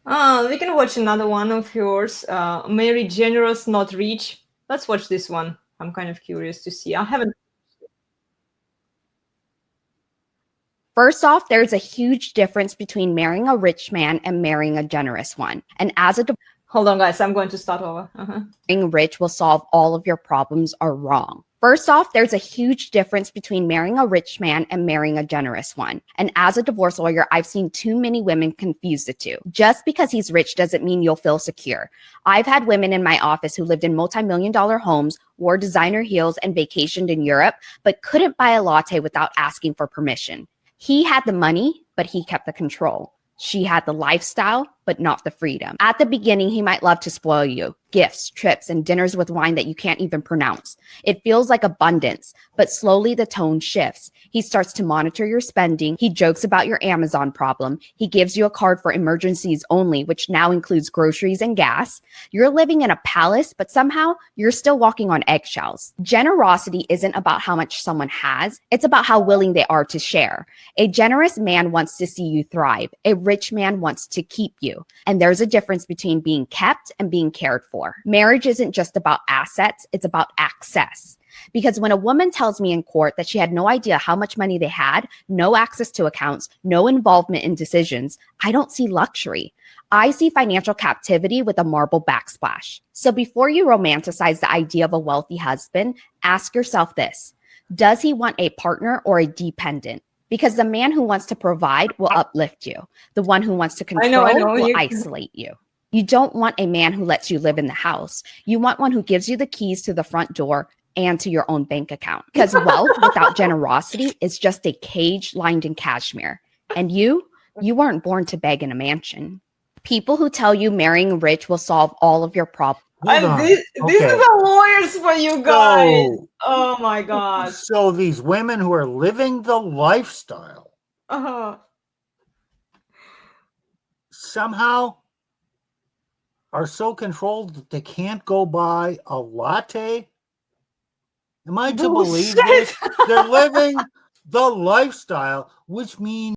We can watch another one of yours. Marry generous, not rich. Let's watch this one. I'm kind of curious to see. I haven't. First off, there's a huge difference between marrying a rich man and marrying a generous one. And as a Hold on, guys. I'm going to start over. Marrying rich will solve all of your problems are wrong. First off, there's a huge difference between marrying a rich man and marrying a generous one. And as a divorce lawyer, I've seen too many women confuse the two. Just because he's rich doesn't mean you'll feel secure. I've had women in my office who lived in multi-million-dollar homes, wore designer heels, and vacationed in Europe, but couldn't buy a latte without asking for permission. He had the money, but he kept the control. She had the lifestyle, but not the freedom. At the beginning, he might love to spoil you. Gifts, trips, and dinners with wine that you can't even pronounce. It feels like abundance, but slowly the tone shifts. He starts to monitor your spending. He jokes about your Amazon problem. He gives you a card for emergencies only, which now includes groceries and gas. You're living in a palace, but somehow you're still walking on eggshells. Generosity isn't about how much someone has. It's about how willing they are to share. A generous man wants to see you thrive. A rich man wants to keep you. And there's a difference between being kept and being cared for. Marriage isn't just about assets, it's about access. Because when a woman tells me in court that she had no idea how much money they had, no access to accounts, no involvement in decisions, I don't see luxury. I see financial captivity with a marble backsplash. So before you romanticize the idea of a wealthy husband, ask yourself this: does he want a partner or a dependent? Because the man who wants to provide will uplift you. The one who wants to control I know. will isolate you. You don't want a man who lets you live in the house. You want one who gives you the keys to the front door and to your own bank account. Because wealth without generosity is just a cage lined in cashmere. And you weren't born to beg in a mansion. People who tell you marrying rich will solve all of your problems. These are the lawyers for you guys. Oh my gosh. So these women who are living the lifestyle somehow are so controlled that they can't go buy a latte? Am I to believe this? They're living the lifestyle, which means